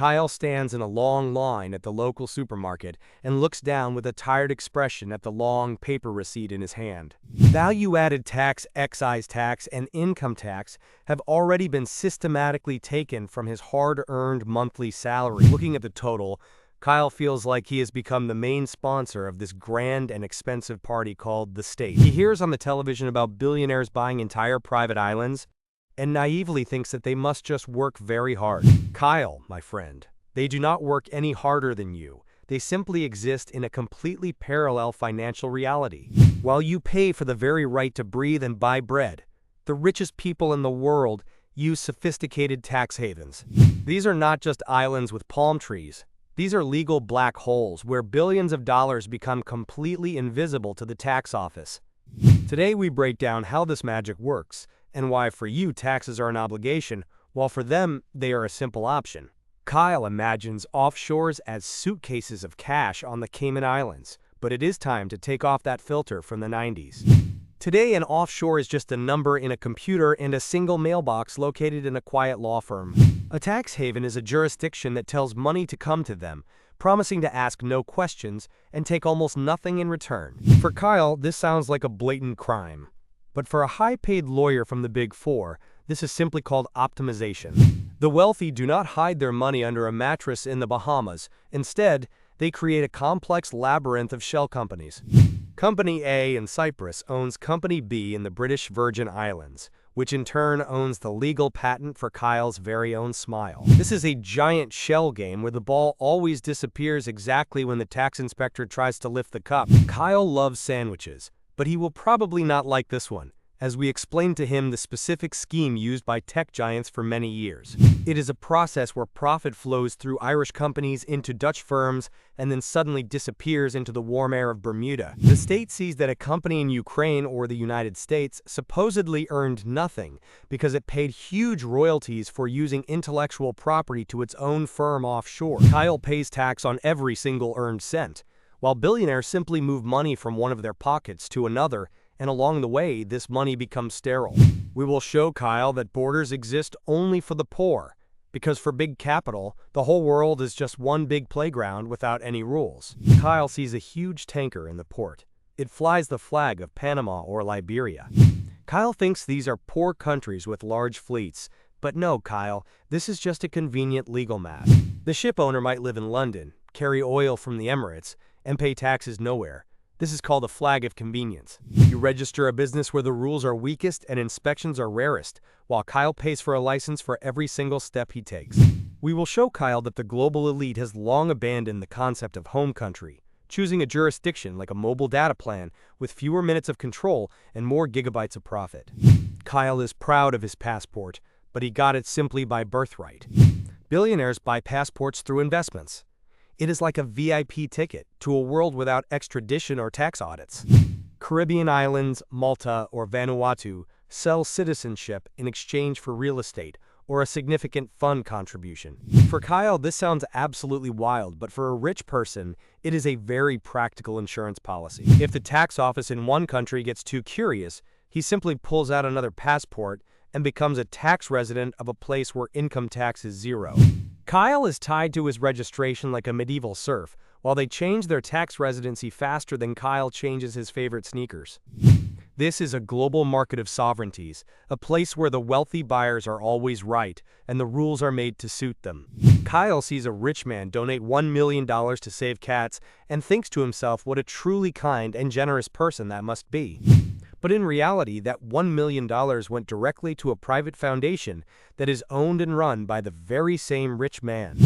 Kyle stands in a long line at the local supermarket and looks down with a tired expression at the long paper receipt in his hand. Value-added tax, excise tax, and income tax have already been systematically taken from his hard-earned monthly salary. Looking at the total, Kyle feels like he has become the main sponsor of this grand and expensive party called the state. He hears on the television about billionaires buying entire private islands and naively thinks that they must just work very hard. Kyle, my friend, they do not work any harder than you. They simply exist in a completely parallel financial reality. While you pay for the very right to breathe and buy bread, the richest people in the world use sophisticated tax havens. These are not just islands with palm trees. These are legal black holes where billions of dollars become completely invisible to the tax office. Today we break down how this magic works, and why for you taxes are an obligation, while for them they are a simple option. Kyle imagines offshores as suitcases of cash on the Cayman Islands, but it is time to take off that filter from the 90s. Today, an offshore is just a number in a computer and a single mailbox located in a quiet law firm. A tax haven is a jurisdiction that tells money to come to them, promising to ask no questions and take almost nothing in return. For Kyle, this sounds like a blatant crime. But for a high-paid lawyer from the Big Four, this is simply called optimization. The wealthy do not hide their money under a mattress in the Bahamas. Instead, they create a complex labyrinth of shell companies. Company A in Cyprus owns Company B in the British Virgin Islands, which in turn owns the legal patent for Kyle's very own smile. This is a giant shell game where the ball always disappears exactly when the tax inspector tries to lift the cup. Kyle loves sandwiches, but he will probably not like this one, as we explain to him the specific scheme used by tech giants for many years. It is a process where profit flows through Irish companies into Dutch firms and then suddenly disappears into the warm air of Bermuda. The state sees that a company in Ukraine or the United States supposedly earned nothing because it paid huge royalties for using intellectual property to its own firm offshore. Kyle pays tax on every single earned cent, while billionaires simply move money from one of their pockets to another, and along the way, this money becomes sterile. We will show Kyle that borders exist only for the poor, because for big capital, the whole world is just one big playground without any rules. Kyle sees a huge tanker in the port. It flies the flag of Panama or Liberia. Kyle thinks these are poor countries with large fleets, but no, Kyle, this is just a convenient legal math. The ship owner might live in London, carry oil from the Emirates, and pay taxes nowhere. This is called a flag of convenience. You register a business where the rules are weakest and inspections are rarest, while Kyle pays for a license for every single step he takes. We will show Kyle that the global elite has long abandoned the concept of home country, choosing a jurisdiction like a mobile data plan with fewer minutes of control and more gigabytes of profit. Kyle is proud of his passport, but he got it simply by birthright. Billionaires buy passports through investments. It is like a VIP ticket to a world without extradition or tax audits. Caribbean islands, Malta, or Vanuatu sell citizenship in exchange for real estate or a significant fund contribution. For Kyle, this sounds absolutely wild, but for a rich person, it is a very practical insurance policy. If the tax office in one country gets too curious, he simply pulls out another passport and becomes a tax resident of a place where income tax is zero. Kyle is tied to his registration like a medieval serf, while they change their tax residency faster than Kyle changes his favorite sneakers. This is a global market of sovereignties, a place where the wealthy buyers are always right, and the rules are made to suit them. Kyle sees a rich man donate $1 million to save cats and thinks to himself what a truly kind and generous person that must be. But in reality, that $1 million went directly to a private foundation that is owned and run by the very same rich man.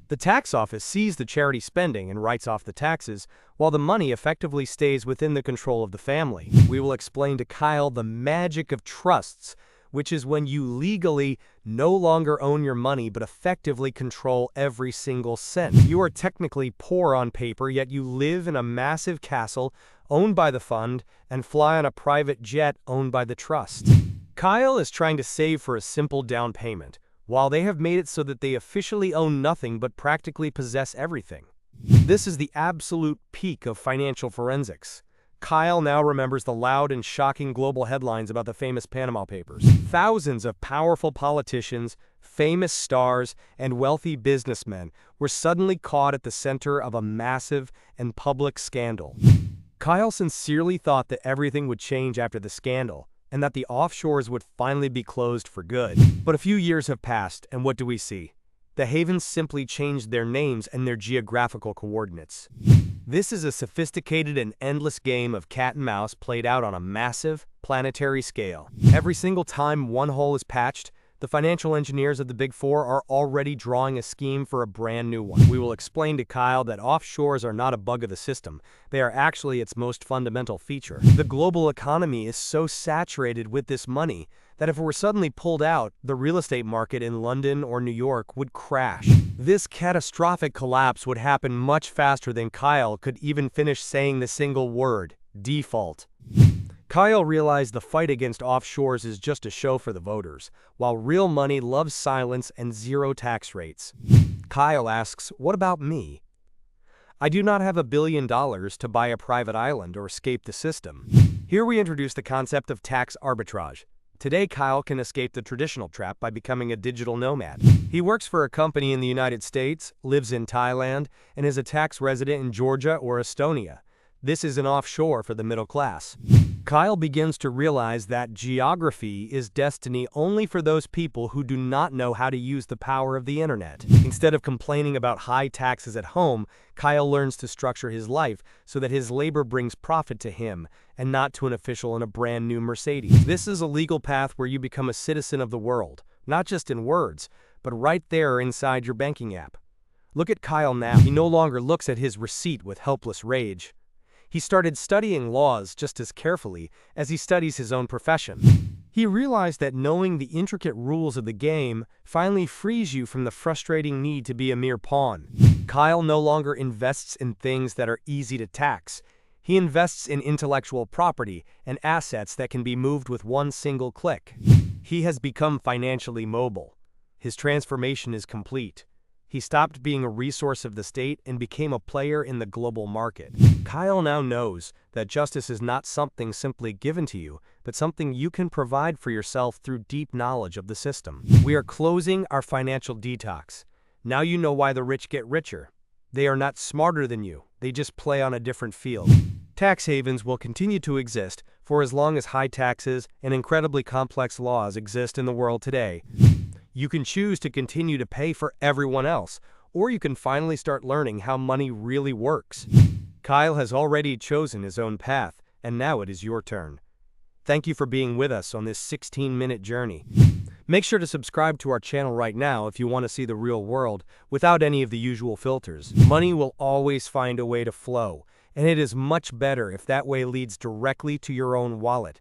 The tax office sees the charity spending and writes off the taxes, while the money effectively stays within the control of the family. We will explain to Kyle the magic of trusts, which is when you legally no longer own your money but effectively control every single cent. You are technically poor on paper, yet you live in a massive castle owned by the fund and fly on a private jet owned by the trust. Kyle is trying to save for a simple down payment, while they have made it so that they officially own nothing but practically possess everything. This is the absolute peak of financial forensics. Kyle now remembers the loud and shocking global headlines about the famous Panama Papers. Thousands of powerful politicians, famous stars, and wealthy businessmen were suddenly caught at the center of a massive and public scandal. Kyle sincerely thought that everything would change after the scandal, and that the offshores would finally be closed for good. But a few years have passed, and what do we see? The havens simply changed their names and their geographical coordinates. This is a sophisticated and endless game of cat and mouse played out on a massive, planetary scale. Every single time one hole is patched, the financial engineers of the Big Four are already drawing a scheme for a brand new one. We will explain to Kyle that offshores are not a bug of the system. They are actually its most fundamental feature. The global economy is so saturated with this money that if it were suddenly pulled out, the real estate market in London or New York would crash. This catastrophic collapse would happen much faster than Kyle could even finish saying the single word: default. Kyle realized the fight against offshores is just a show for the voters, while real money loves silence and zero tax rates. Kyle asks, what about me? I do not have $1 billion to buy a private island or escape the system. Here we introduce the concept of tax arbitrage. Today, Kyle can escape the traditional trap by becoming a digital nomad. He works for a company in the United States, lives in Thailand, and is a tax resident in Georgia or Estonia. This is an offshore for the middle class. Kyle begins to realize that geography is destiny only for those people who do not know how to use the power of the internet. Instead of complaining about high taxes at home, Kyle learns to structure his life so that his labor brings profit to him and not to an official in a brand new Mercedes. This is a legal path where you become a citizen of the world, not just in words, but right there inside your banking app. Look at Kyle now. He no longer looks at his receipt with helpless rage. He started studying laws just as carefully as he studies his own profession. He realized that knowing the intricate rules of the game finally frees you from the frustrating need to be a mere pawn. Kyle no longer invests in things that are easy to tax. He invests in intellectual property and assets that can be moved with one single click. He has become financially mobile. His transformation is complete. He stopped being a resource of the state and became a player in the global market. Kyle now knows that justice is not something simply given to you, but something you can provide for yourself through deep knowledge of the system. We are closing our financial detox. Now you know why the rich get richer. They are not smarter than you, they just play on a different field. Tax havens will continue to exist for as long as high taxes and incredibly complex laws exist in the world today. You can choose to continue to pay for everyone else, or you can finally start learning how money really works. Kyle has already chosen his own path, and now it is your turn. Thank you for being with us on this 16-minute journey. Make sure to subscribe to our channel right now if you want to see the real world without any of the usual filters. Money will always find a way to flow, and it is much better if that way leads directly to your own wallet.